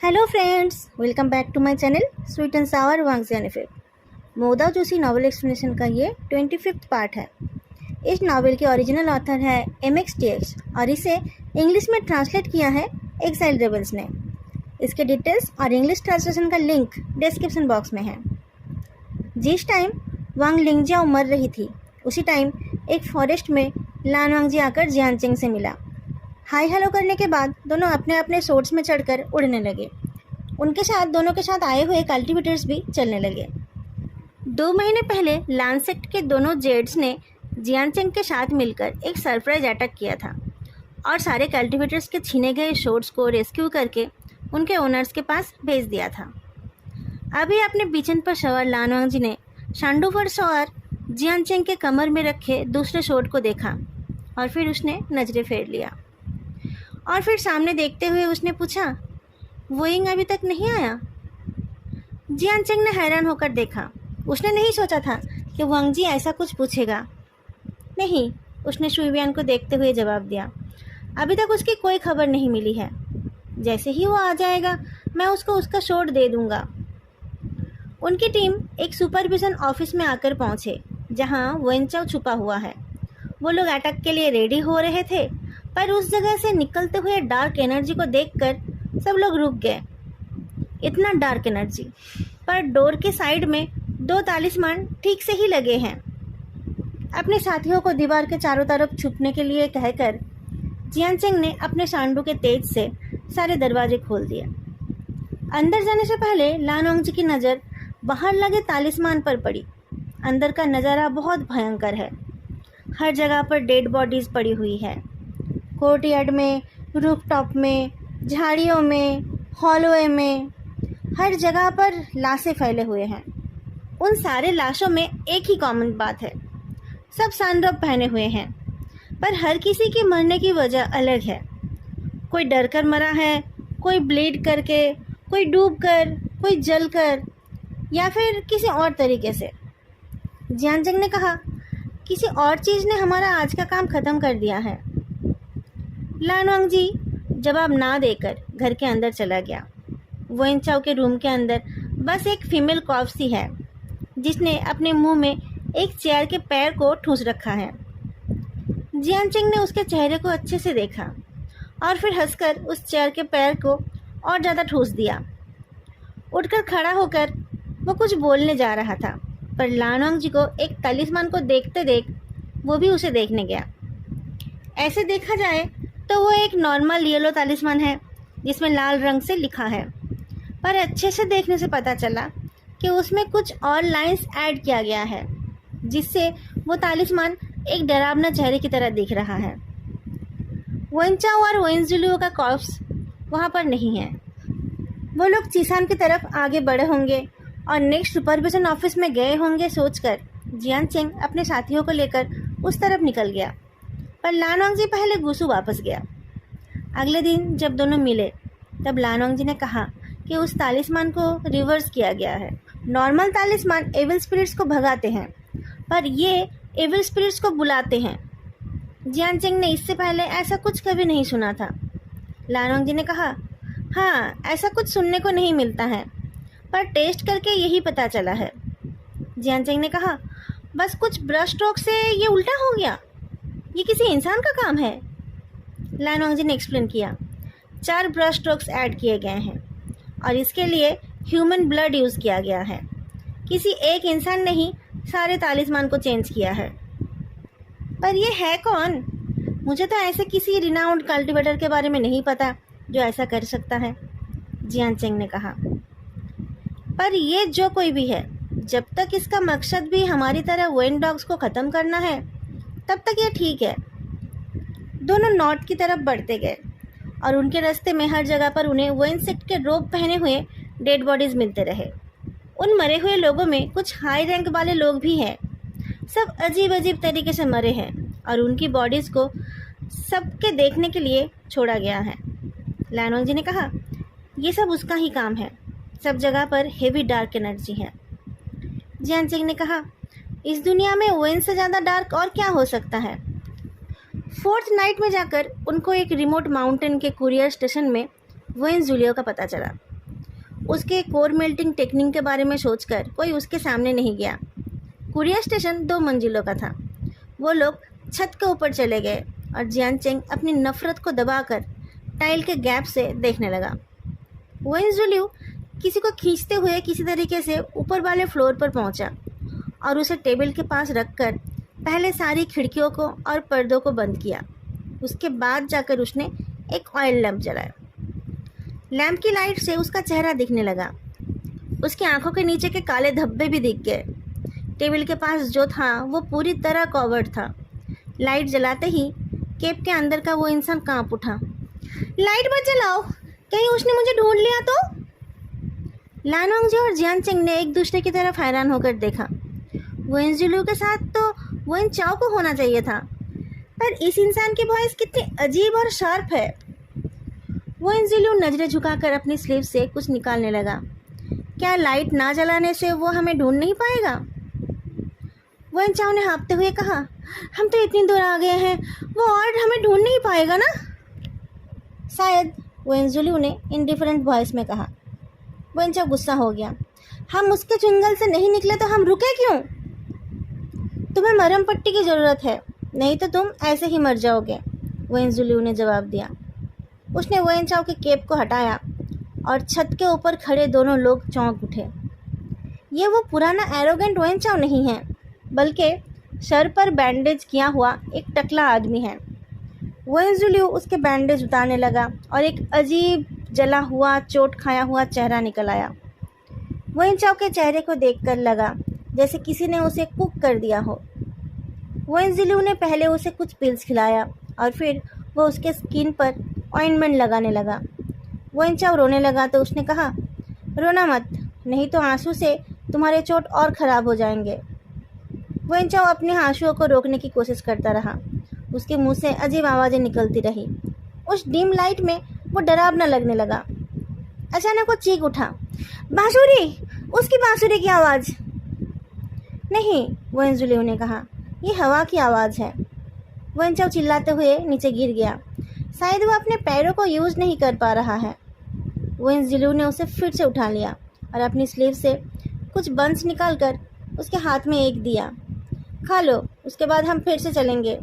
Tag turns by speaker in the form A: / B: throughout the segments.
A: Hello friends, welcome back to my channel sweet and sour वांगजियान effect. मोदा Joshi novel explanation का ये 25वां part है। इस नॉवल के ओरिजिनल ऑथर है MXTX और इसे इंग्लिश में ट्रांसलेट किया है एक्साइल रेबल्स ने। इसके डिटेल्स और इंग्लिश ट्रांसलेशन का लिंक डिस्क्रिप्शन बॉक्स में है। जिस टाइम वांग लिंगजियाओ मर रही थी उसी टाइम एक फॉरेस्ट में लान वांगजी आकर जियानचेंग से मिला। हाई हेलो करने के बाद दोनों अपने अपने सोर्ट्स में चढ़कर उड़ने लगे। उनके साथ दोनों के साथ आए हुए कल्टीवेटर्स भी चलने लगे। 2 महीने पहले लांसेट के दोनों जेड्स ने जियानचेंग के साथ मिलकर एक सरप्राइज अटैक किया था और सारे कल्टीवेटर्स के छीने गए शोर्ट्स को रेस्क्यू करके उनके ओनर्स के पास भेज दिया था। अभी अपने बिचन पर सवार लान वांगजी ने शांडू पर सवार जियानचेंग के कमर में रखे दूसरे शोर्ट को देखा और फिर उसने नजरें फेर लिया और फिर सामने देखते हुए उसने पूछा, वोइंग अभी तक नहीं आया? जियानचेंग ने हैरान होकर देखा। उसने नहीं सोचा था कि वांगजी ऐसा कुछ पूछेगा। नहीं, उसने शुइबियान को देखते हुए जवाब दिया, अभी तक उसकी कोई खबर नहीं मिली है। जैसे ही वो आ जाएगा मैं उसको उसका शोट दे दूंगा। उनकी टीम एक सुपरविजन ऑफिस में आकर पहुंचे जहां वेनचाओ छुपा हुआ है। वो लोग अटैक के लिए रेडी हो रहे थे, पर उस जगह से निकलते हुए डार्क एनर्जी को देखकर सब लोग रुक गए। इतना डार्क एनर्जी, पर डोर के साइड में 2 तालिस्मान ठीक से ही लगे हैं। अपने साथियों को दीवार के चारों तरफ छुपने के लिए कहकर जियानचेंग ने अपने सांडू के तेज से सारे दरवाजे खोल दिए। अंदर जाने से पहले लान वांगजी की नज़र बाहर लगे तालिस्मान पर पड़ी। अंदर का नज़ारा बहुत भयंकर है। हर जगह पर डेड बॉडीज पड़ी हुई है। कोर्टयार्ड में, रूफटॉप में, झाड़ियों में, हॉलवे में, हर जगह पर लाशें फैले हुए हैं। उन सारे लाशों में एक ही कॉमन बात है, सब सनरोब पहने हुए हैं, पर हर किसी की मरने की वजह अलग है। कोई डर कर मरा है, कोई ब्लीड करके, कोई डूब कर, कोई जल कर, या फिर किसी और तरीके से। जियानचेंग ने कहा, किसी और चीज़ ने हमारा आज का काम ख़त्म कर दिया है। लान वांगजी जवाब ना देकर घर के अंदर चला गया। वेनचाओ के रूम के अंदर बस एक फीमेल कॉर्प्स ही है जिसने अपने मुंह में एक चेयर के पैर को ठूंस रखा है। जियानचेंग ने उसके चेहरे को अच्छे से देखा और फिर हंसकर उस चेयर के पैर को और ज़्यादा ठूंस दिया। उठकर खड़ा होकर वो कुछ बोलने जा रहा था, पर लान वांगजी को एक तालिस्मान को देखते देख वो भी उसे देखने गया। ऐसे देखा जाए तो वो एक नॉर्मल येलो तालिस्मान है जिसमें लाल रंग से लिखा है, पर अच्छे से देखने से पता चला कि उसमें कुछ और लाइंस ऐड किया गया है जिससे वो तालिस्मान एक डरावना चेहरे की तरह दिख रहा है। वेनचाओ और वेनजुलियो का कॉर्प्स वहाँ पर नहीं है। वो लोग चीसान की तरफ आगे बढ़े होंगे और नेक्स्ट सुपरविजन ऑफिस में गए होंगे सोचकर जियानचेंग अपने साथियों को लेकर उस तरफ निकल गया, पर लान वांगजी पहले गुसू वापस गया। अगले दिन जब दोनों मिले तब लान वांगजी ने कहा कि उस तालिस्मान को रिवर्स किया गया है। नॉर्मल तालिस्मान एविल स्पिरिट्स को भगाते हैं, पर ये एविल स्पिरिट्स को बुलाते हैं। जियानचेंग ने इससे पहले ऐसा कुछ कभी नहीं सुना था। लान वांगजी ने कहा, हाँ, ऐसा कुछ सुनने को नहीं मिलता है, पर टेस्ट करके यही पता चला है। जियानचेंग ने कहा, बस कुछ ब्रश स्ट्रोक से ये उल्टा हो गया, ये किसी इंसान का काम है। लान वांगजी ने एक्सप्लेन किया, 4 ब्रश स्ट्रोक्स ऐड किए गए हैं और इसके लिए ह्यूमन ब्लड यूज़ किया गया है। किसी एक इंसान ने ही सारे तालिस्मान को चेंज किया है। पर ये है कौन? मुझे तो ऐसे किसी रिनाउंड कल्टीवेटर के बारे में नहीं पता जो ऐसा कर सकता है, जियानचेंग ने कहा। पर ये जो कोई भी है, जब तक इसका मकसद भी हमारी तरह वेन डॉग्स को ख़त्म करना है तब तक ये ठीक है। दोनों नॉर्थ की तरफ बढ़ते गए और उनके रास्ते में हर जगह पर उन्हें वेनसेट के रोब पहने हुए डेड बॉडीज़ मिलते रहे। उन मरे हुए लोगों में कुछ हाई रैंक वाले लोग भी हैं। सब अजीब अजीब तरीके से मरे हैं और उनकी बॉडीज़ को सबके देखने के लिए छोड़ा गया है। लान वांगजी ने कहा, ये सब उसका ही काम है। सब जगह पर हेवी डार्क एनर्जी है। जियानचेंग ने कहा, इस दुनिया में वेन से ज़्यादा डार्क और क्या हो सकता है? 4th नाइट में जाकर उनको एक रिमोट माउंटेन के कुरियर स्टेशन में वेनजुलियो का पता चला। उसके कोर मेल्टिंग टेक्निक के बारे में सोचकर कोई उसके सामने नहीं गया। कुरियर स्टेशन 2 मंजिलों का था। वो लोग छत के ऊपर चले गए और जियानचेंग अपनी नफरत को दबाकर टाइल के गैप से देखने लगा। वेंजुलिउ किसी को खींचते हुए किसी तरीके से ऊपर वाले फ्लोर पर पहुंचा और उसे टेबल के पास रखकर पहले सारी खिड़कियों को और पर्दों को बंद किया। उसके बाद जाकर उसने एक ऑयल लैंप जलाया। लैंप की लाइट से उसका चेहरा दिखने लगा। उसकी आंखों के नीचे के काले धब्बे भी दिख गए। टेबल के पास जो था वो पूरी तरह कवर्ड था। लाइट जलाते ही केप के अंदर का वो इंसान कांप उठा। लाइट मत जलाओ, कहीं उसने मुझे ढूंढ लिया तो। लानवांगजी और जियानचेंग ने एक दूसरे की तरफ हैरान होकर देखा। वेंजुलिउ के साथ तो वेन चाओ को होना चाहिए था, पर इस इंसान की वॉइस कितनी अजीब और शार्प है। वेंजुलिउ नजरें झुकाकर अपनी स्लीव से कुछ निकालने लगा। क्या लाइट ना जलाने से वो हमें ढूंढ नहीं पाएगा? वेन चाओ ने हाँफते हुए कहा, हम तो इतनी दूर आ गए हैं, वो और हमें ढूंढ नहीं पाएगा ना? शायद, वेंजुलिउ ने इंडिफरेंट वॉइस में कहा। वेन चाओ गुस्सा हो गया। हम उसके जंगल से नहीं निकले तो हम रुके क्यों? तुम्हें मरहम पट्टी की ज़रूरत है, नहीं तो तुम ऐसे ही मर जाओगे, वेंजुलिउ ने जवाब दिया। उसने वेन चाओ के केप को हटाया और छत के ऊपर खड़े दोनों लोग चौंक उठे। ये वो पुराना एरोगेंट वेन चाओ नहीं है, बल्कि सर पर बैंडेज किया हुआ एक टकला आदमी है। वेंजुलिउ उसके बैंडेज उतारने लगा और एक अजीब जला हुआ चोट खाया हुआ चेहरा निकल आया। वेन चाओ के चेहरे को देखकर लगा जैसे किसी ने उसे कुक कर दिया हो। वेंजुलिउ ने पहले उसे कुछ पिल्स खिलाया और फिर वो उसके स्किन पर ऑइंटमेंट लगाने लगा। वेन चाओ रोने लगा तो उसने कहा, रोना मत, नहीं तो आंसू से तुम्हारे चोट और ख़राब हो जाएंगे। वेन चाओ अपने आंसुओं को रोकने की कोशिश करता रहा। उसके मुंह से अजीब आवाज़ें निकलती रही। उस डिम लाइट में वो डरावना लगने लगा। अचानक वो चीख उठा, बांसुरी, उसकी बांसुरी की आवाज़। नहीं, वेंजुलिउ ने कहा, ये हवा की आवाज़ है। वेन चाओ चिल्लाते हुए नीचे गिर गया। शायद वो अपने पैरों को यूज़ नहीं कर पा रहा है। वेंजुलिउ ने उसे फिर से उठा लिया और अपनी स्लीव से कुछ बंस निकालकर उसके हाथ में एक दिया। खा लो, उसके बाद हम फिर से चलेंगे।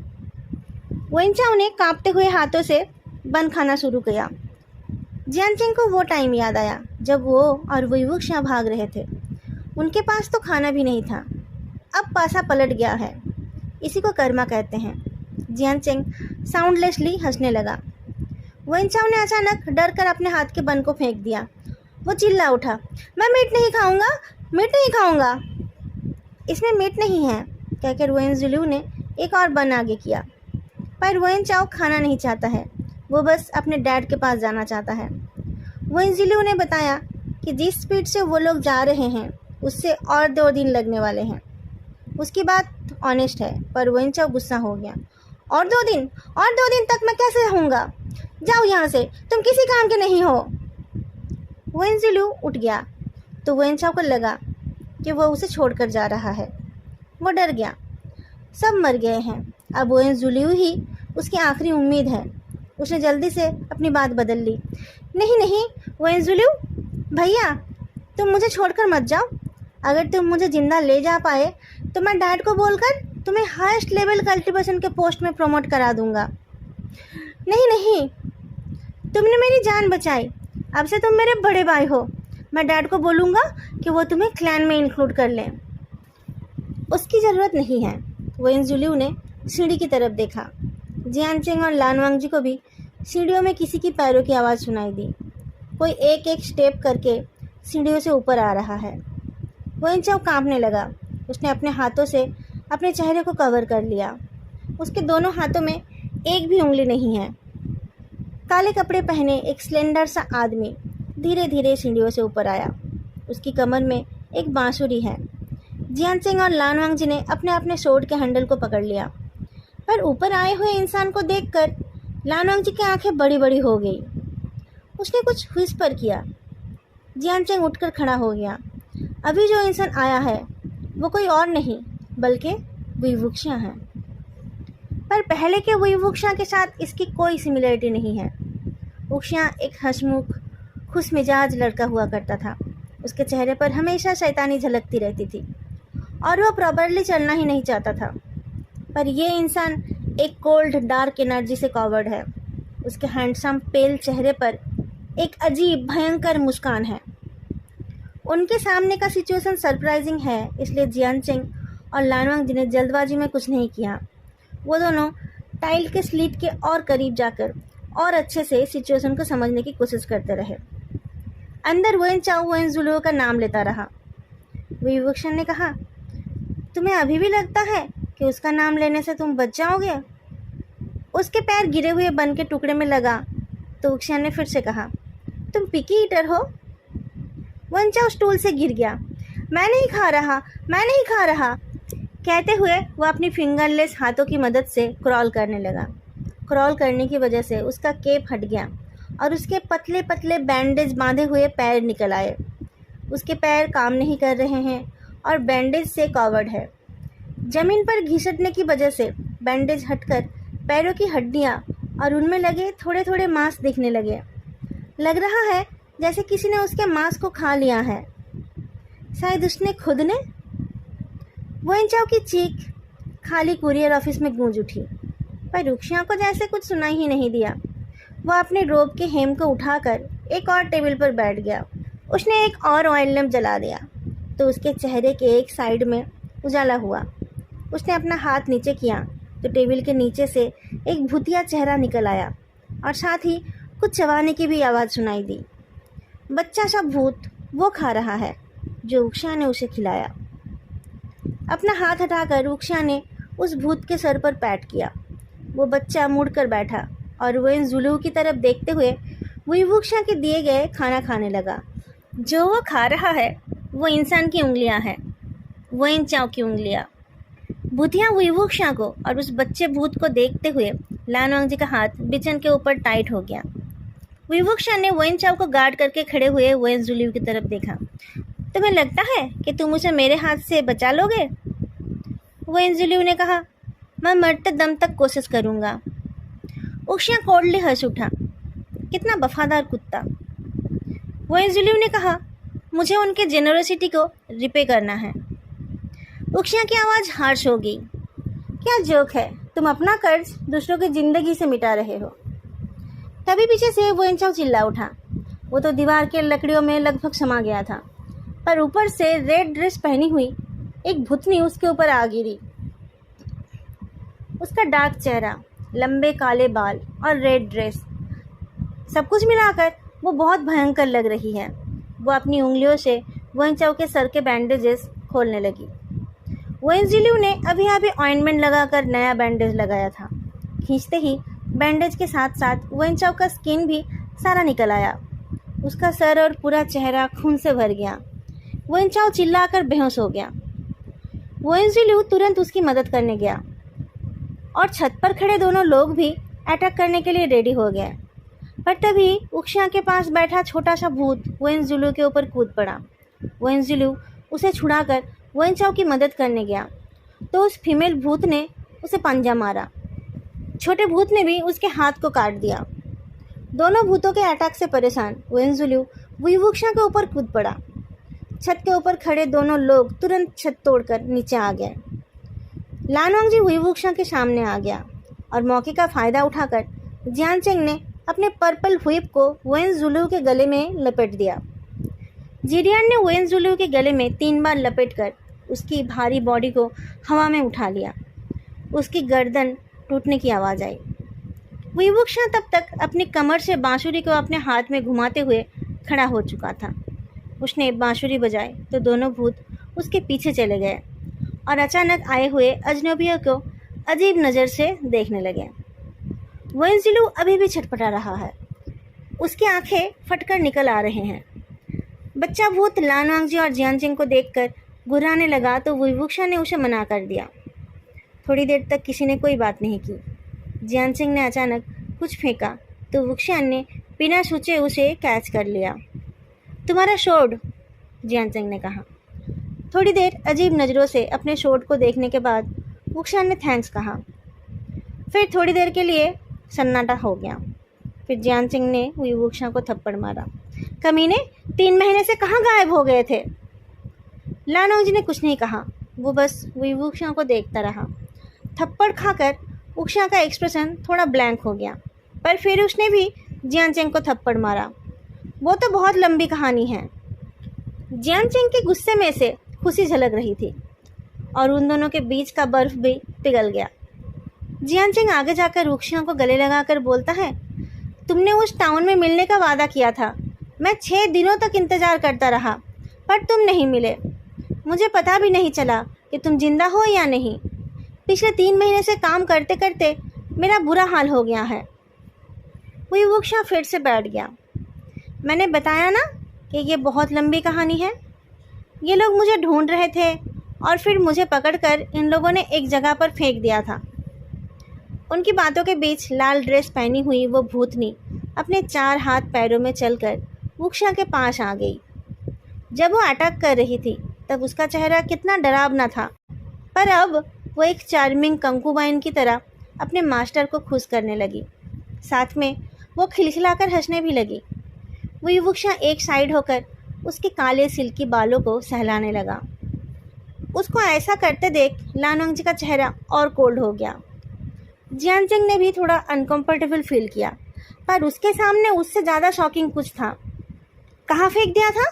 A: वेन चाओ ने कांपते हुए हाथों से बन खाना शुरू किया। जियानचेंग को वो टाइम याद आया जब वो और वुईवुक्शिया भाग रहे थे। उनके पास तो खाना भी नहीं था। अब पासा पलट गया है, इसी को कर्मा कहते हैं। जियानचेंग साउंडलेसली हंसने लगा। वेन चाओ ने अचानक डर कर अपने हाथ के बन को फेंक दिया। वो चिल्ला उठा, मैं मीट नहीं खाऊंगा, मीट नहीं खाऊंगा। इसमें मीट नहीं है, कहकर वेंजुलिउ ने एक और बन आगे किया। पर वेन चाओ खाना नहीं चाहता है, वो बस अपने डैड के पास जाना चाहता है। वेंजुलिउ ने बताया कि जिस स्पीड से वो लोग जा रहे हैं उससे और 2 दिन लगने वाले हैं। उसकी बात ऑनेस्ट है, पर वेन चाओ गुस्सा हो गया। और 2 दिन? और 2 दिन तक मैं कैसे रहूँगा? जाओ यहाँ से, तुम किसी काम के नहीं हो। वेंजुलिउ उठ गया तो वेन चाओ को लगा कि वो उसे छोड़कर जा रहा है। वो डर गया। सब मर गए हैं, अब वेंजुलिउ ही उसकी आखिरी उम्मीद है। उसने जल्दी से अपनी बात बदल ली। नहीं नहीं वेंजुलिउ भैया, तुम मुझे छोड़कर मत जाओ। अगर तुम मुझे जिंदा ले जा पाए तो मैं डैड को बोलकर तुम्हें हाईएस्ट लेवल कल्टीवेशन के पोस्ट में प्रमोट करा दूंगा। नहीं नहीं, तुमने मेरी जान बचाई, अब से तुम मेरे बड़े भाई हो। मैं डैड को बोलूँगा कि वो तुम्हें क्लैन में इंक्लूड कर लें। उसकी ज़रूरत नहीं है। वेंजुलिउ ने सीढ़ी की तरफ देखा। जियानचेंग और लानवांगजी को भी सीढ़ियों में किसी की पैरों की आवाज़ सुनाई दी। कोई एक एक स्टेप करके सीढ़ियों से ऊपर आ रहा है। वेन चाओ कांपने लगा। उसने अपने हाथों से अपने चेहरे को कवर कर लिया। उसके दोनों हाथों में एक भी उंगली नहीं है। काले कपड़े पहने एक स्लेंडर सा आदमी धीरे धीरे सीढ़ियों से ऊपर आया। उसकी कमर में एक बांसुरी है। जियानचेंग और लानवांगजी ने अपने अपने सोर्ड के हैंडल को पकड़ लिया, पर ऊपर आए हुए इंसान को देखकर लानवांगजी की आंखें बड़ी बड़ी हो गई। उसने कुछ व्हिस्पर किया। जियानचेंग उठकर खड़ा हो गया। अभी जो इंसान आया है वो कोई और नहीं बल्कि वुईवुक्शिया है, पर पहले के वुईवुक्शिया के साथ इसकी कोई सिमिलरिटी नहीं है। वुक्शिया एक हंसमुख, खुश मिजाज लड़का हुआ करता था। उसके चेहरे पर हमेशा शैतानी झलकती रहती थी और वह प्रॉपरली चलना ही नहीं चाहता था। पर यह इंसान एक कोल्ड डार्क एनर्जी से कवर्ड है। उसके हैंडसम पेल चेहरे पर एक अजीब भयंकर मुस्कान है। उनके सामने का सिचुएशन सरप्राइजिंग है, इसलिए जियानचेंग और लानवांग ने जल्दबाजी में कुछ नहीं किया। वो दोनों टाइल के स्लीट के और करीब जाकर और अच्छे से सिचुएशन को समझने की कोशिश करते रहे। अंदर वेन चाओ वेन जुलुओ का नाम लेता रहा। वी वुक्शन ने कहा, तुम्हें अभी भी लगता है कि उसका नाम लेने से तुम बच जाओगे? उसके पैर गिरे हुए बन के टुकड़े में लगा तो वुक्शन ने फिर से कहा, तुम पिकी ईटर हो? वेन चाओ स्टूल से गिर गया। मैं नहीं खा रहा कहते हुए वो अपनी फिंगरलेस हाथों की मदद से क्रॉल करने लगा। क्रॉल करने की वजह से उसका केप हट गया और उसके पतले पतले बैंडेज बांधे हुए पैर निकल आए। उसके पैर काम नहीं कर रहे हैं और बैंडेज से कवर्ड है। जमीन पर घिसटने की वजह से बैंडेज हटकर पैरों की हड्डियां और उनमें लगे थोड़े थोड़े मांस दिखने लगे। लग रहा है जैसे किसी ने उसके मांस को खा लिया है, शायद उसने खुद ने। वेन चाओ की चीख खाली कुरियर ऑफिस में गूंज उठी, पर रुक्शिया को जैसे कुछ सुनाई ही नहीं दिया। वह अपने रोब के हेम को उठाकर एक और टेबल पर बैठ गया। उसने एक और ऑयल लैंप जला दिया तो उसके चेहरे के एक साइड में उजाला हुआ। उसने अपना हाथ नीचे किया तो टेबल के नीचे से एक भूतिया चेहरा निकल आया और साथ ही कुछ चबाने की भी आवाज़ सुनाई दी। बच्चा सा भूत वो खा रहा है जो वुक्शिया ने उसे खिलाया। अपना हाथ हटाकर वुक्शिया ने उस भूत के सर पर पैट किया। वो बच्चा मुड़कर बैठा और वेन जुलू की तरफ देखते हुए वही वुक्शिया के दिए गए खाना खाने लगा। जो वो खा रहा है वो इंसान की उंगलियां हैं, वेन चाओ की उंगलियां। भूतिया वही वुक्शिया को और उस बच्चे भूत को देखते हुए लानवांग जी का हाथ बिचन के ऊपर टाइट हो गया। वही वुक्शिया ने वेन चाओ को गार्ड करके खड़े हुए वेन जुलू की तरफ देखा। तुम्हें लगता है कि तुम उसे मेरे हाथ से बचा लोगे? वेन जुलू ने कहा, मैं मरते दम तक कोशिश करूंगा। वुक्शिया कोल्डली हंस उठा, कितना वफादार कुत्ता। वेन जुलू ने कहा, मुझे उनके जेनरोसिटी को रिपे करना है। वुक्शिया की आवाज़ हार्श हो गई। क्या जोक है, तुम अपना कर्ज दूसरों की ज़िंदगी से मिटा रहे हो। तभी पीछे से वेन चाओ चिल्ला उठा। वो तो दीवार के लकड़ियों में लगभग समा गया था, पर ऊपर से रेड ड्रेस पहनी हुई एक भूतनी उसके ऊपर आ गिरी। उसका डार्क चेहरा, लंबे काले बाल और रेड ड्रेस, सब कुछ मिलाकर वो बहुत भयंकर लग रही है। वो अपनी उंगलियों से वेन चाओ के सर के बैंडेजेस खोलने लगी। वेन जुलू ने अभी अभी ऑइंटमेंट लगाकर नया बैंडेज लगाया था। खींचते ही बैंडेज के साथ साथ वेन चाओ का स्किन भी सारा निकल आया। उसका सर और पूरा चेहरा खून से भर गया। वेन चाओ चिल्लाकर बेहोश हो गया। वेन जुलू तुरंत उसकी मदद करने गया और छत पर खड़े दोनों लोग भी अटैक करने के लिए रेडी हो गए। पर तभी वुक्शिया के पास बैठा छोटा सा भूत वेन जुलू के ऊपर कूद पड़ा। वेन जुलू उसे छुड़ाकर वेन चाओ की मदद करने गया तो उस फीमेल भूत ने उसे पंजा मारा। छोटे भूत ने भी उसके हाथ को काट दिया। दोनों भूतों के अटैक से परेशान वेन जुलू वही वुक्शिया के ऊपर कूद पड़ा। छत के ऊपर खड़े दोनों लोग तुरंत छत तोड़कर नीचे आ गए। लानवांग जी वही वुक्शिया के सामने आ गया और मौके का फ़ायदा उठाकर जियानचेंग ने अपने पर्पल व्हिप को वेन जुलू के गले में लपेट दिया। जिरियन ने वेन जुलू के गले में 3 बार लपेटकर उसकी भारी बॉडी को हवा में उठा लिया। उसकी गर्दन टूटने की आवाज़ आई। वही वुक्शिया तब तक अपनी कमर से बांसुरी को अपने हाथ में घुमाते हुए खड़ा हो चुका था। उसने बांसुरी बजाई तो दोनों भूत उसके पीछे चले गए और अचानक आए हुए अजनबियों को अजीब नज़र से देखने लगे। वेन जुलू अभी भी छटपटा रहा है। उसकी आंखें फटकर निकल आ रहे हैं। बच्चा भूत लानवांग जी और जियानचेंग को देखकर गुर्राने लगा तो वुक्शिया ने उसे मना कर दिया। थोड़ी देर तक किसी ने कोई बात नहीं की। जियानचेंग ने अचानक कुछ फेंका तो वुक्शिया ने बिना सोचे उसे कैच कर लिया। तुम्हारा शोर्ड, जियानचेंग ने कहा। थोड़ी देर अजीब नज़रों से अपने शोर्ड को देखने के बाद वुक्शिया ने थैंक्स कहा। फिर थोड़ी देर के लिए सन्नाटा हो गया। फिर जियानचेंग ने वुक्शिया को थप्पड़ मारा। कमीने 3 महीने से कहाँ गायब हो गए थे? लानोंगजी ने कुछ नहीं कहा, वो बस वही वुक्शा को देखता रहा। थप्पड़ खाकर वुक्शा का एक्सप्रेशन थोड़ा ब्लैंक हो गया, पर फिर उसने भी जियांचेंग को थप्पड़ मारा। वो तो बहुत लंबी कहानी है। जियांचेंग के गुस्से में से खुशी झलक रही थी और उन दोनों के बीच का बर्फ भी पिघल गया। जियांचेंग आगे जाकर वुक्शा को गले लगाकर बोलता है, तुमने उस टाउन में मिलने का वादा किया था। मैं 6 दिनों तक इंतज़ार करता रहा, पर तुम नहीं मिले। मुझे पता भी नहीं चला कि तुम जिंदा हो या नहीं। पिछले 3 महीने से काम करते करते मेरा बुरा हाल हो गया है। वही वुक्शा फिर से बैठ गया। मैंने बताया ना कि ये बहुत लंबी कहानी है। ये लोग मुझे ढूंढ रहे थे और फिर मुझे पकड़कर इन लोगों ने एक जगह पर फेंक दिया था। उनकी बातों के बीच लाल ड्रेस पहनी हुई वो भूतनी अपने 4 हाथ पैरों में चलकर वुक्शा के पास आ गई। जब वो अटैक कर रही थी तब उसका चेहरा कितना डरावना था, पर अब वो एक चार्मिंग कंकूबाइन की तरह अपने मास्टर को खुश करने लगी। साथ में वो खिलखिलाकर हंसने भी लगी। वही वुक्शा एक साइड होकर उसके काले सिल्की बालों को सहलाने लगा। उसको ऐसा करते देख लानोंगजी का चेहरा और कोल्ड हो गया। जियांचेंग ने भी थोड़ा अनकंफर्टेबल फील किया, पर उसके सामने उससे ज़्यादा शॉकिंग कुछ था। कहाँ फेंक दिया था?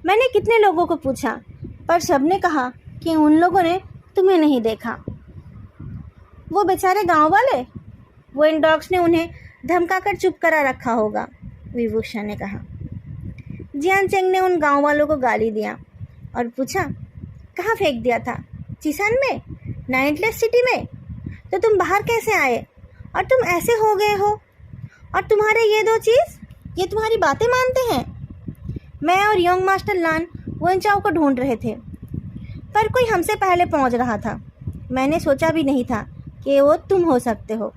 A: मैंने कितने लोगों को पूछा, पर सबने कहा कि उन लोगों ने तुम्हें नहीं देखा। वो बेचारे गांव वाले, वो इन डॉग्स ने उन्हें धमकाकर चुप करा रखा होगा, विवुक्षा ने कहा। जियांचेंग ने उन गांव वालों को गाली दिया और पूछा, कहाँ फेंक दिया था? चिसन में? नाइटलेस सिटी में? तो तुम बाहर कैसे आए? और तुम ऐसे हो गए हो? और तुम्हारे ये 2 चीज़, ये तुम्हारी बातें मानते हैं? मैं और यंग मास्टर लान वेनचाओ को ढूंढ रहे थे, पर कोई हमसे पहले पहुंच रहा था। मैंने सोचा भी नहीं था कि वो तुम हो सकते हो।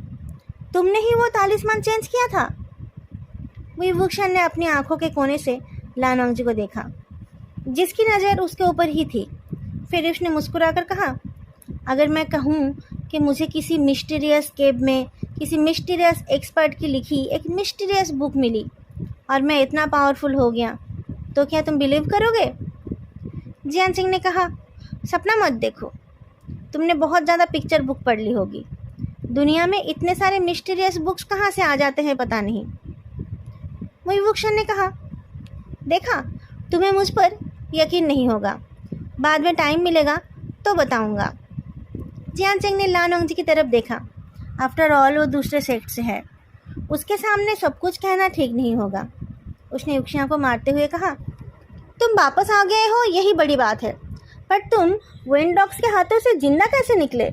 A: तुमने ही वो तालिस्मान चेंज किया था। वही वुक्शा ने अपनी आंखों के कोने से लानोंगजी को देखा, जिसकी नज़र उसके ऊपर ही थी। फिर उसने मुस्कुराकर कहा, अगर मैं कहूँ कि मुझे किसी मिस्टीरियस केव में किसी मिस्टीरियस एक्सपर्ट की लिखी एक मिस्टीरियस बुक मिली और मैं इतना पावरफुल हो गया, तो क्या तुम बिलीव करोगे? जियांचेंग ने कहा, सपना मत देखो। तुमने बहुत ज़्यादा पिक्चर बुक पढ़ ली होगी। दुनिया में इतने सारे मिस्टीरियस बुक्स कहाँ से आ जाते हैं पता नहीं। वही वुक्शा ने कहा, देखा, तुम्हें मुझ पर यकीन नहीं होगा। बाद में टाइम मिलेगा तो बताऊंगा। जियांचेंग ने लानोंगजी की तरफ देखा। आफ्टर ऑल वो दूसरे सेक्ट से है, उसके सामने सब कुछ कहना ठीक नहीं होगा। उसने वुक्शा को मारते हुए कहा, तुम वापस आ गए हो यही बड़ी बात है, पर तुम विंड डॉग्स के हाथों से जिंदा कैसे निकले?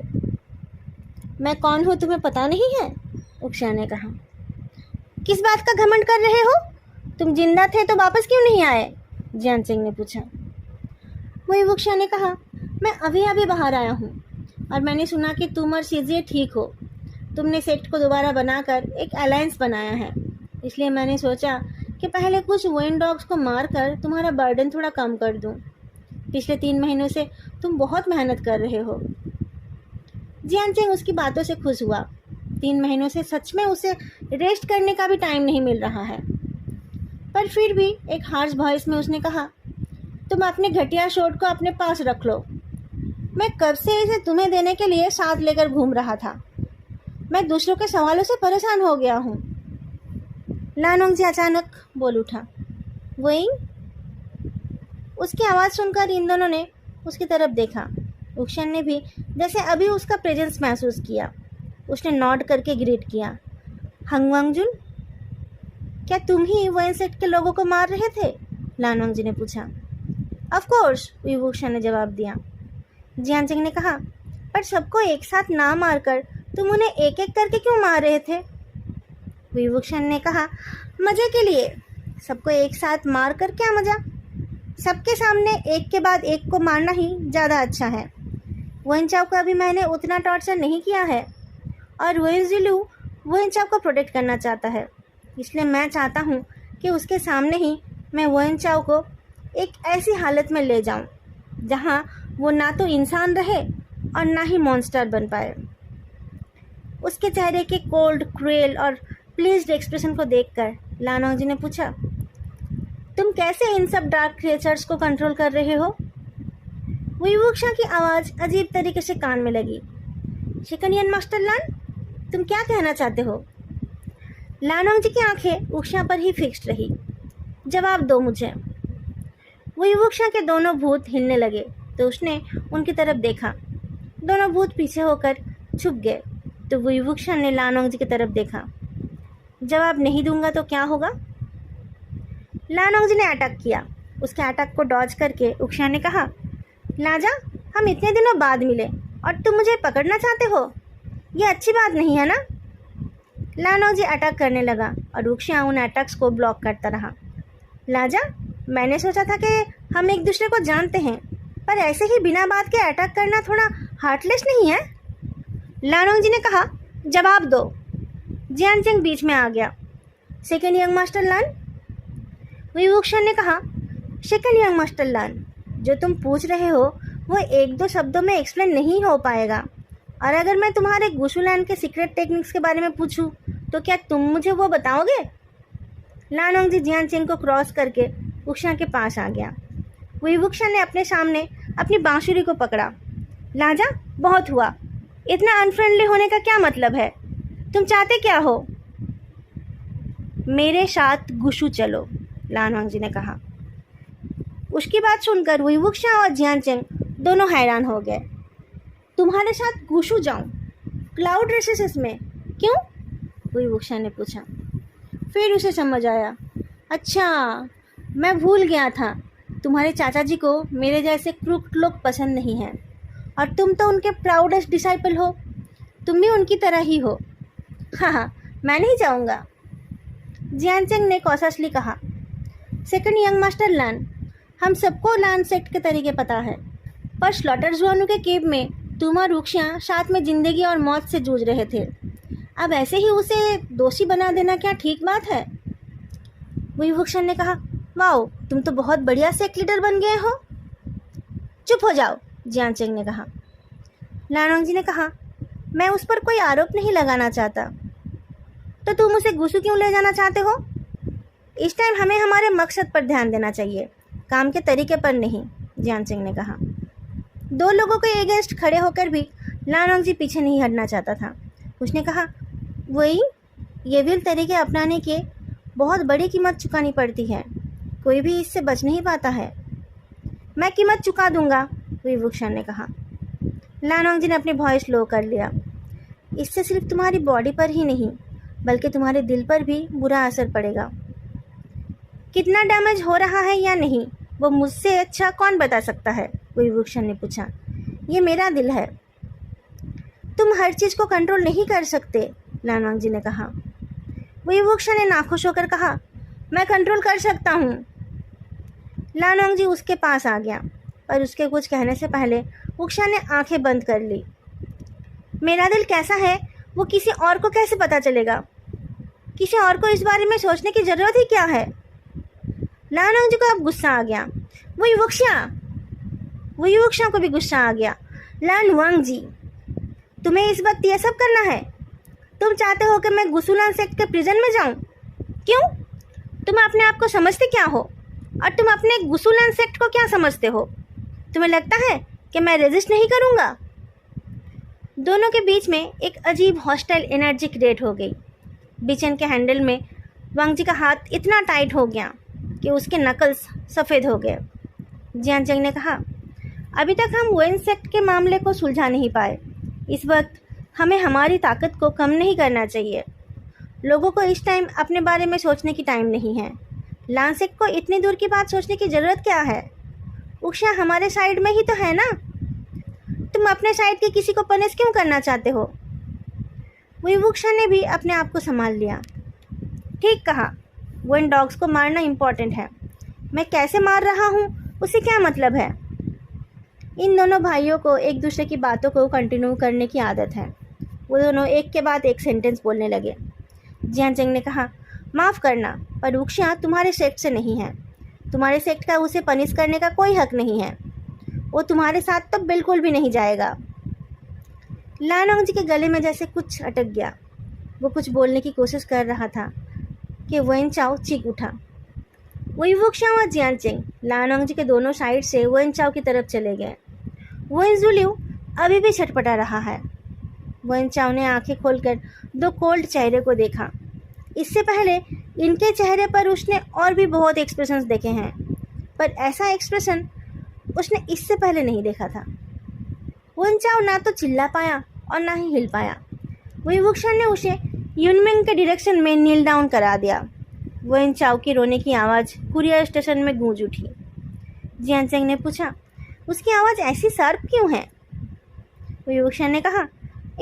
A: मैं कौन हूँ तुम्हें पता नहीं है? वुक्शा ने कहा। किस बात का घमंड कर रहे हो? तुम जिंदा थे तो वापस क्यों नहीं आए? जियांचेंग ने पूछा। वही वुक्शा ने कहा, मैं अभी अभी बाहर आया हूँ और मैंने सुना कि तुम और सीजिए ठीक हो। तुमने सेक्ट को दोबारा बनाकर एक अलायंस बनाया है, इसलिए मैंने सोचा कि पहले कुछ विंड डॉग्स को मारकर तुम्हारा बर्डन थोड़ा कम कर दूं। पिछले 3 महीनों से तुम बहुत मेहनत कर रहे हो। जियांचेंग उसकी बातों से खुश हुआ। 3 महीनों से सच में उसे रेस्ट करने का भी टाइम नहीं मिल रहा है। पर फिर भी एक हार्श वॉइस में उसने कहा, तुम अपने घटिया शॉट को अपने पास रख लो। मैं कब से इसे तुम्हें देने के लिए साथ लेकर घूम रहा था। मैं दूसरों के सवालों से परेशान हो गया हूँ। लानोंगजी अचानक बोल उठा, वही। उसकी आवाज़ सुनकर इन दोनों ने उसकी तरफ देखा। वुक्शन ने भी जैसे अभी उसका प्रेजेंस महसूस किया। उसने नॉड करके ग्रीट किया। हंगवांगजुन, क्या तुम ही वन सेट के लोगों को मार रहे थे? लानोंगजी ने पूछा। ऑफ कोर्स, वुक्शन ने जवाब दिया। जियांचेंग ने कहा, पर सबको एक साथ ना मारकर तुम उन्हें एक एक करके क्यों मार रहे थे? वुक्शन ने कहा, मज़े के लिए। सबको एक साथ मार कर क्या मज़ा? सबके सामने एक के बाद एक को मारना ही ज़्यादा अच्छा है। वेनचाओ को अभी मैंने उतना टॉर्चर नहीं किया है और वेनजिलू वेनचाओ को प्रोटेक्ट करना चाहता है, इसलिए मैं चाहता हूँ कि उसके सामने ही मैं वेनचाओ को एक ऐसी हालत में ले जाऊँ जहाँ वो ना तो इंसान रहे और ना ही मॉन्स्टर बन पाए। उसके चेहरे के कोल्ड, क्रूएल और प्लीज्ड एक्सप्रेशन को देखकर लानोंगजी ने पूछा, तुम कैसे इन सब डार्क क्रिएचर्स को कंट्रोल कर रहे हो? वुक्शा की आवाज़ अजीब तरीके से कान में लगी। शिकनियन मास्टर लान, तुम क्या कहना चाहते हो? लानोंग जी की आंखें वुक्शा पर ही फिक्स्ड रही। जवाब दो मुझे। वुक्शा के दोनों भूत हिलने लगे तो उसने उनकी तरफ देखा। दोनों भूत पीछे होकर छुप गए तो वुक्शा ने लानोंग जी की तरफ देखा। जवाब नहीं दूंगा तो क्या होगा? लानोंग जी ने अटैक किया। उसके अटैक को डॉज करके वुक्शा ने कहा, लाजा, हम इतने दिनों बाद मिले और तुम मुझे पकड़ना चाहते हो? ये अच्छी बात नहीं है ना? लानोंग जी अटैक करने लगा और वुक्शा उन अटैक्स को ब्लॉक करता रहा। लाजा, मैंने सोचा था कि हम एक दूसरे को जानते हैं, पर ऐसे ही बिना बात के अटैक करना थोड़ा हार्टलेस नहीं है? लानोंग जी ने कहा, जवाब दो। जियानचेंग बीच में आ गया। सेकेंड यंग मास्टर लान? वुक्शा ने कहा, सेकेंड यंग मास्टर लान, जो तुम पूछ रहे हो वो एक दो शब्दों में एक्सप्लेन नहीं हो पाएगा। और अगर मैं तुम्हारे गुशुलैन के सीक्रेट टेक्निक्स के बारे में पूछूं तो क्या तुम मुझे वो बताओगे? लानोंग जी जियानचेंग को क्रॉस करके वुक्शा के पास आ गया। वुक्शा ने अपने सामने अपनी बांसुरी को पकड़ा। लाजा, बहुत हुआ। इतना अनफ्रेंडली होने का क्या मतलब है? तुम चाहते क्या हो? मेरे साथ गुशु चलो, लानोंग जी ने कहा। उसकी बात सुनकर वुक्शा और जियानचेंग दोनों हैरान हो गए। तुम्हारे साथ गुशु जाऊं? क्लाउड रेसेस में? क्यों? वुक्शा ने पूछा। फिर उसे समझ आया, अच्छा, मैं भूल गया था, तुम्हारे चाचा जी को मेरे जैसे क्रूक लोग पसंद नहीं हैं और तुम तो उनके प्राउडेस्ट डिसाइपल हो। तुम भी उनकी तरह ही हो। हाँ, मैं नहीं जाऊँगा, जियानचेंग ने कॉशसली कहा। सेकंड यंग मास्टर लान, हम सबको लान सेक्ट के तरीके पता है, पर स्लॉटर ज़ुआनू के केव में तुम और वुक्शा साथ में ज़िंदगी और मौत से जूझ रहे थे। अब ऐसे ही उसे दोषी बना देना क्या ठीक बात है? वुक्शा ने कहा, वाओ, तुम तो बहुत बढ़िया सेक्ट लीडर बन गए हो। चुप हो जाओ, जियानचेंग ने कहा। लानोंग जी ने कहा, मैं उस पर कोई आरोप नहीं लगाना चाहता। तो तुम उसे गुस्सू क्यों ले जाना चाहते हो? इस टाइम हमें हमारे मकसद पर ध्यान देना चाहिए, काम के तरीके पर नहीं, जियानचेंग ने कहा। दो लोगों के अगेंस्ट खड़े होकर भी लानोंग जी पीछे नहीं हटना चाहता था। उसने कहा, वही ये विल तरीके अपनाने के बहुत बड़ी कीमत चुकानी पड़ती है, कोई भी इससे बच नहीं पाता है। मैं कीमत चुका दूंगा, वुक्शा ने कहा। लानोंग जी ने अपनी वॉइस लो कर लिया। इससे सिर्फ तुम्हारी बॉडी पर ही नहीं बल्कि तुम्हारे दिल पर भी बुरा असर पड़ेगा। कितना डैमेज हो रहा है या नहीं वो मुझसे अच्छा कौन बता सकता है? वुक्शा ने पूछा। ये मेरा दिल है। तुम हर चीज़ को कंट्रोल नहीं कर सकते, लानोंग जी ने कहा। वुक्शा ने नाखुश होकर कहा, मैं कंट्रोल कर सकता हूँ। लानोंग जी उसके पास आ गया, पर उसके कुछ कहने से पहले वुक्शा ने आंखें बंद कर ली। मेरा दिल कैसा है वो किसी और को कैसे पता चलेगा? किसी और को इस बारे में सोचने की ज़रूरत ही क्या है? लानोंग जी को अब गुस्सा आ गया। वुक्शा को भी गुस्सा आ गया। लानोंग जी, तुम्हें इस वक्त ये सब करना है? तुम चाहते हो कि मैं गुसुलान सेक्ट के प्रिजन में जाऊं? क्यों? तुम अपने आप को समझते क्या हो? और तुम अपने गुसुलान सेक्ट को क्या समझते हो? तुम्हें लगता है कि मैं रेजिस्ट नहीं करूंगा? दोनों के बीच में एक अजीब हॉस्टाइल एनर्जी क्रिएट हो गई। बिचन के हैंडल में वांग जी का हाथ इतना टाइट हो गया कि उसके नकल्स सफ़ेद हो गए। जियानचेंग ने कहा, अभी तक हम वेन सेक्ट के मामले को सुलझा नहीं पाए। इस वक्त हमें हमारी ताकत को कम नहीं करना चाहिए। लोगों को इस टाइम अपने बारे में सोचने की टाइम नहीं है। लान सेक्ट को इतनी दूर की बात सोचने की ज़रूरत क्या है? वुक्शा हमारे साइड में ही तो है ना। तुम अपने साइड के किसी को पनिश क्यों करना चाहते हो? वुक्शा ने भी अपने आप को संभाल लिया। ठीक कहा, वन डॉग्स को मारना इम्पॉर्टेंट है। मैं कैसे मार रहा हूँ उससे क्या मतलब है? इन दोनों भाइयों को एक दूसरे की बातों को कंटिन्यू करने की आदत है। वो दोनों एक के बाद एक सेंटेंस बोलने लगे। जियानचेंग ने कहा, माफ़ करना, पर वुक्शा तुम्हारे सेक्ट से नहीं है। तुम्हारे सेक्ट का उसे पनिश करने का कोई हक नहीं है। वो तुम्हारे साथ तो बिल्कुल भी नहीं जाएगा। लानोंग जी के गले में जैसे कुछ अटक गया। वो कुछ बोलने की कोशिश कर रहा था कि वेन चाओ चीख उठा। वही वुक्शा और जियांगचेंग लानोंगजी के दोनों साइड से वन चाओ की तरफ चले गए। वन जुलियो अभी भी छटपटा रहा है। वन चाओ ने आंखें खोलकर दो कोल्ड चेहरे को देखा। इससे पहले इनके चेहरे पर उसने और भी बहुत एक्सप्रेशंस देखे हैं, पर ऐसा एक्सप्रेशन उसने इससे पहले नहीं देखा था। वन चाओ ना तो चिल्ला पाया और ना ही हिल पाया। वही वुक्शा ने उसे युनमिंग के डायरेक्शन में नील डाउन करा दिया। वन चाओ की रोने की आवाज़ कुरियर स्टेशन में गूंज उठी। जियांगचेंग ने पूछा, उसकी आवाज़ ऐसी शार्प क्यों है? वही वुक्शा ने कहा,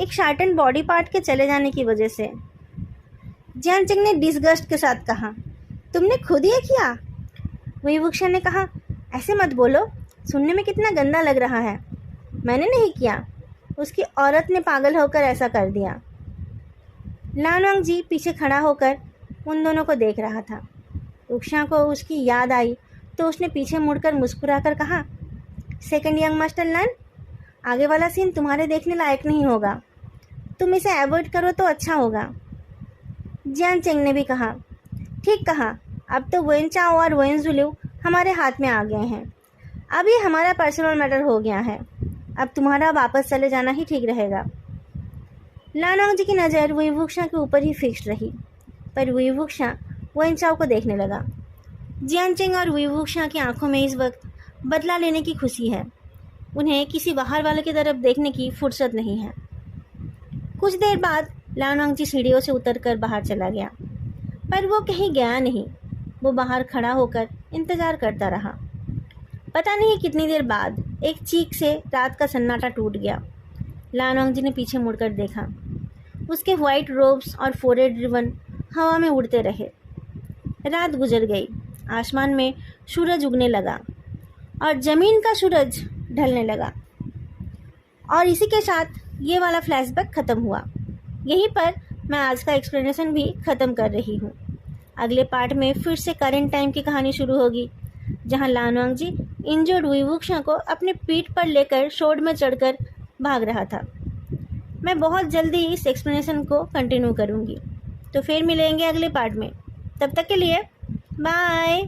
A: एक शार्टन बॉडी पार्ट के चले जाने की वजह से। जियांगचेंग ने डिसगस्ट के साथ कहा, तुमने खुद ये किया? वही वुक्शा ने कहा, ऐसे मत बोलो, सुनने में कितना गंदा लग रहा है। मैंने नहीं किया, उसकी औरत ने पागल होकर ऐसा कर दिया। लानोंगजी पीछे खड़ा होकर उन दोनों को देख रहा था। वुक्शा को उसकी याद आई तो उसने पीछे मुड़कर मुस्कुराकर कहा, सेकंड यंग मास्टर लर्न, आगे वाला सीन तुम्हारे देखने लायक नहीं होगा, तुम इसे अवॉइड करो तो अच्छा होगा। जियांगचेंग ने भी कहा, ठीक कहा, अब तो वन चाओ और वन जुलियो हमारे हाथ में आ गए हैं। अब ये हमारा पर्सनल मैटर हो गया है, अब तुम्हारा वापस चले जाना ही ठीक रहेगा। लानोंगजी की नज़र वही वुक्शा के ऊपर ही फिक्स रही, पर वही वुक्शा वन चाओ को देखने लगा। जियांगचेंग और वही वुक्शा की आंखों में इस वक्त बदला लेने की खुशी है। उन्हें किसी बाहर वाले की तरफ देखने की फुर्सत नहीं है। कुछ देर बाद लानोंगजी सीढ़ियों से उतरकर बाहर चला गया, पर वो कहीं गया नहीं। वो बाहर खड़ा होकर इंतज़ार करता रहा। पता नहीं कितनी देर बाद एक चीख से रात का सन्नाटा टूट गया। लानोंगजी ने पीछे मुड़कर देखा। उसके वाइट रोब्स और फोरहेड रिबन हवा में उड़ते रहे। रात गुजर गई। आसमान में सूरज उगने लगा और ज़मीन का सूरज ढलने लगा। और इसी के साथ ये वाला फ्लैशबैक ख़त्म हुआ। यहीं पर मैं आज का एक्सप्लेनेशन भी ख़त्म कर रही हूँ। अगले पार्ट में फिर से करेंट टाइम की कहानी शुरू होगी, जहाँ लानोंगजी इंजर्ड वही वुक्शा को अपने पीठ पर लेकर शोड में चढ़कर भाग रहा था। मैं बहुत जल्दी इस एक्सप्लेनेशन को कंटिन्यू करूँगी, तो फिर मिलेंगे अगले पार्ट में। तब तक के लिए बाय।